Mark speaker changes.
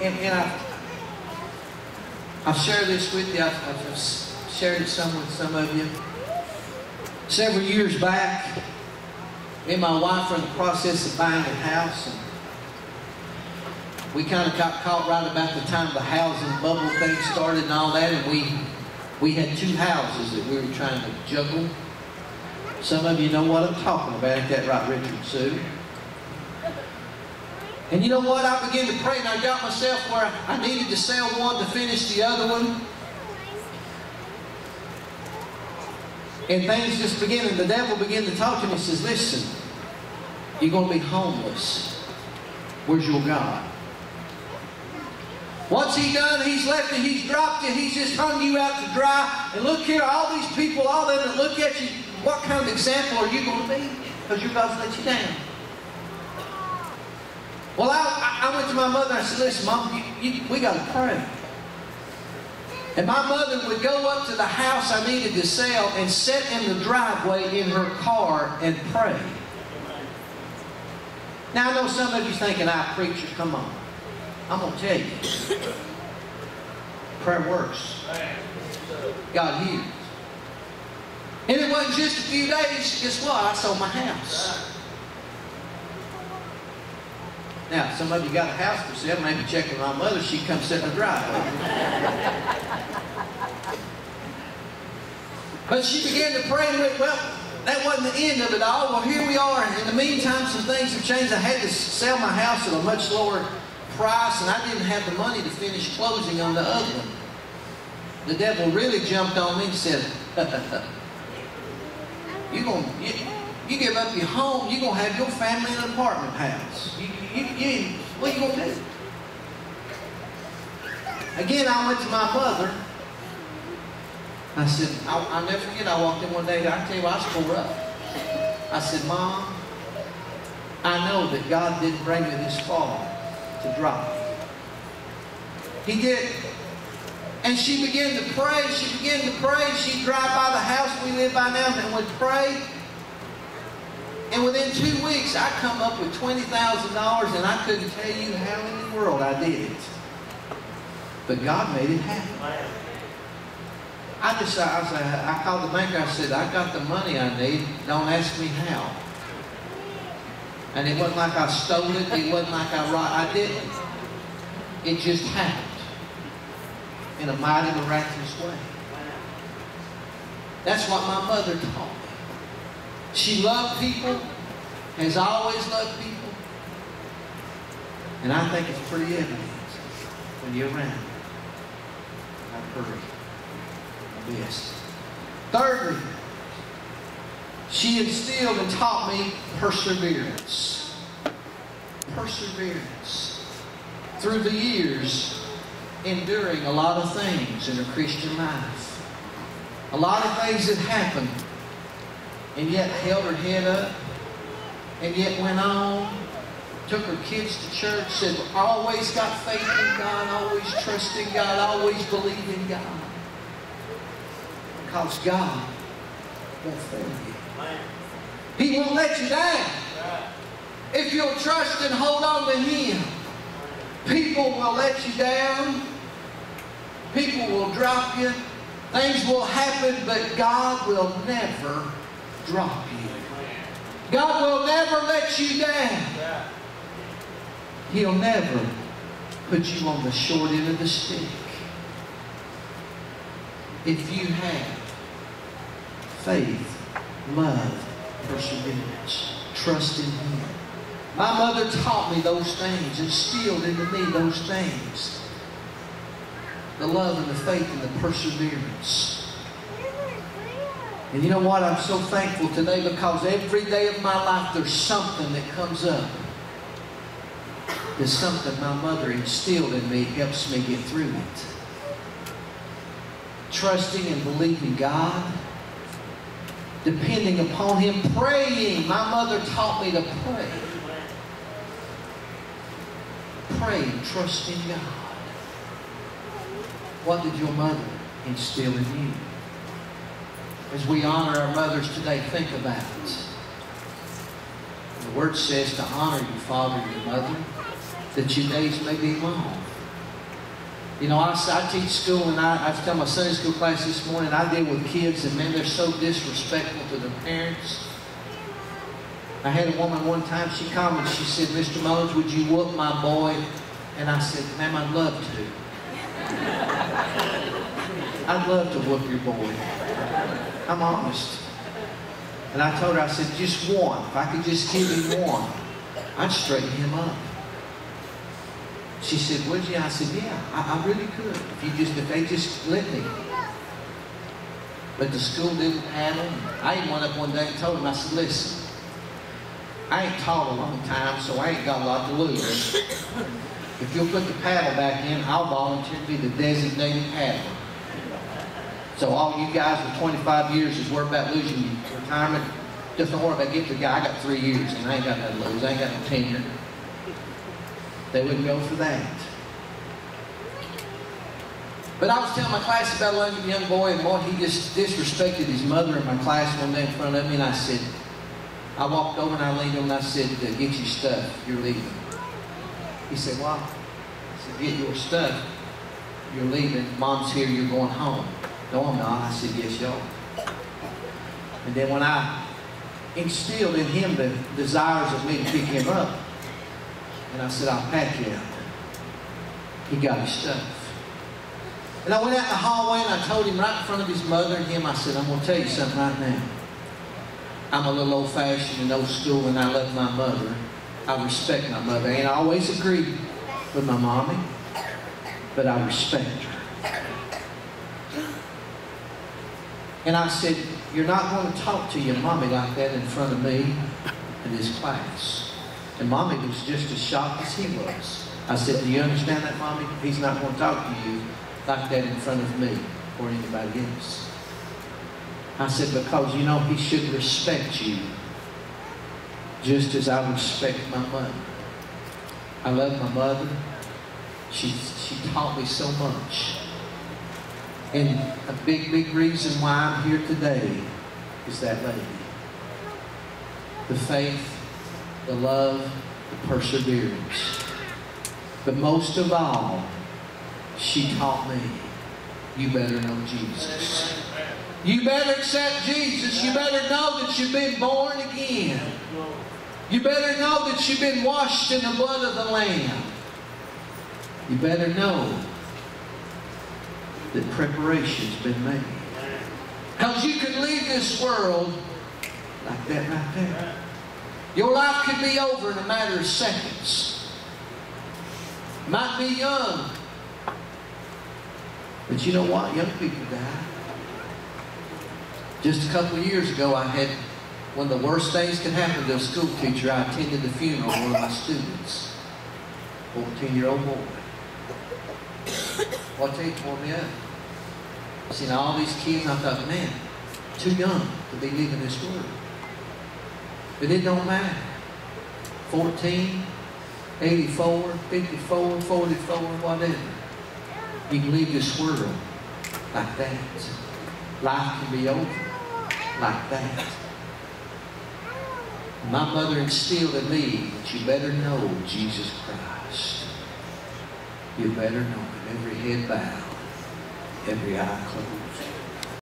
Speaker 1: And I'll share this with you. I've shared it some with some of you. Several years back, me and my wife were in the process of buying a house. And we kind of got caught right about the time the housing bubble thing started and all that. And we had 2 houses that we were trying to juggle. Some of you know what I'm talking about. Ain't that right, Richard Sue? And you know what? I began to pray, and I got myself where I needed to sell one to finish the other one. And things just began, and the devil began to talk to me. He says, listen, you're going to be homeless. Where's your God? What's He done? He's left you. He's dropped you. He's just hung you out to dry. And look here, all these people, all them that look at you, what kind of example are you going to be? Because your God's let you down. Well, I went to my mother and I said, listen, Mom, we got to pray. And my mother would go up to the house I needed to sell and sit in the driveway in her car and pray. Now, I know some of you thinking, preacher, come on. I'm going to tell you. Prayer works. God heals. And it wasn't just a few days. Guess what? I sold my house. Now, some of you got a house for sale. Maybe check with my mother. She'd come sit in the driveway. But she began to pray and went, well, that wasn't the end of it all. Well, here we are. And in the meantime, some things have changed. I had to sell my house at a much lower price, and I didn't have the money to finish closing on the other one. The devil really jumped on me and said, you give up your home, you're going to have your family in an apartment house. What are you going to do? Again, I went to my mother. I said, I'll never forget, I walked in one day, I tell you what, I was tore up. I said, Mom, I know that God didn't bring me this far to drop me. He did. And she began to pray. She began to pray. She'd drive by the house we live by now and would pray. And within 2 weeks, I come up with $20,000, and I couldn't tell you how in the world I did it. But God made it happen. I called the banker. I said, I got the money I need. Don't ask me how. And it wasn't like I stole it. It wasn't like I didn't. It just happened in a mighty miraculous way. That's what my mother taught me. She loved people, has always loved people. And I think it's pretty evident when you're around her. I've heard this. Thirdly, she instilled and taught me perseverance. Perseverance. Through the years, enduring a lot of things in her Christian life. A lot of things that happened, and yet held her head up, and yet went on, took her kids to church, said, always got faith in God, always trust in God, always believe in God. Because God won't fail you. He won't let you down. If you'll trust and hold on to Him, people will let you down. People will drop you. Things will happen, but God will never drop you. God will never let you down. He'll never put you on the short end of the stick. If you have faith, love, perseverance, trust in Him. My mother taught me those things, instilled into me those things. The love and the faith and the perseverance. And you know what? I'm so thankful today because every day of my life there's something that comes up. There's something my mother instilled in me, helps me get through it. Trusting and believing God. Depending upon Him. Praying. My mother taught me to pray. Pray and trust in God. What did your mother instill in you? As we honor our mothers today, think about it. The Word says to honor your father and your mother, that your days may be long. You know, I teach school, and I was telling my Sunday school class this morning, I deal with kids, and man, they're so disrespectful to their parents. I had a woman one time, she called me and she said, Mr. Mullins, would you whoop my boy? And I said, ma'am, I'd love to. I'd love to whoop your boy. I'm honest. And I told her, I said, just one. If I could just give him one, I'd straighten him up. She said, would you? I said, yeah, I really could. If they just let me. But the school didn't have them. I even went up one day and told him, I said, listen, I ain't taught a long time, so I ain't got a lot to lose. If you'll put the paddle back in, I'll volunteer to be the designated paddler. So all you guys with 25 years is worried about losing your retirement. Just don't worry about getting the guy. I got 3 years and I ain't got nothing to lose. I ain't got no tenure. They wouldn't go for that. But I was telling my class about a young boy, and boy, he just disrespected his mother in my class one day in front of me, and I said, I walked over and I leaned over and I said, get your stuff, you're leaving. He said, what? I said, get your stuff, you're leaving, Mom's here, you're going home. No, I'm not. I said, yes, y'all. And then when I instilled in him the desires of me to pick him up, and I said, I'll pack you out, he got his stuff. And I went out in the hallway and I told him right in front of his mother and him, I said, I'm going to tell you something right now. I'm a little old-fashioned and old school, and I love my mother. I respect my mother. I ain't always agreed with my mommy, but I respect her. And I said, you're not going to talk to your mommy like that in front of me in this class. And mommy was just as shocked as he was. I said, do you understand that, mommy? He's not going to talk to you like that in front of me or anybody else. I said, because, you know, he should respect you just as I respect my mother. I love my mother. She taught me so much. And a big, big reason why I'm here today is that lady. The faith, the love, the perseverance. But most of all, she taught me, you better know Jesus. You better accept Jesus. You better know that you've been born again. You better know that you've been washed in the blood of the Lamb. You better know that preparation's been made. Because you could leave this world like that right there. Your life could be over in a matter of seconds. Might be young. But you know what? Young people die. Just a couple of years ago, I had one of the worst things could happen to a school teacher. I attended the funeral of one of my students, 14-year-old boy. Well, I tell you, it tore me up. I seen all these kids, and I thought, man, too young to be leaving this world. But it don't matter. 14, 84, 54, 44, whatever. You can leave this world like that. Life can be over like that. My mother instilled in me that you better know Jesus Christ. You better know Him. Every head bowed, every eye closed.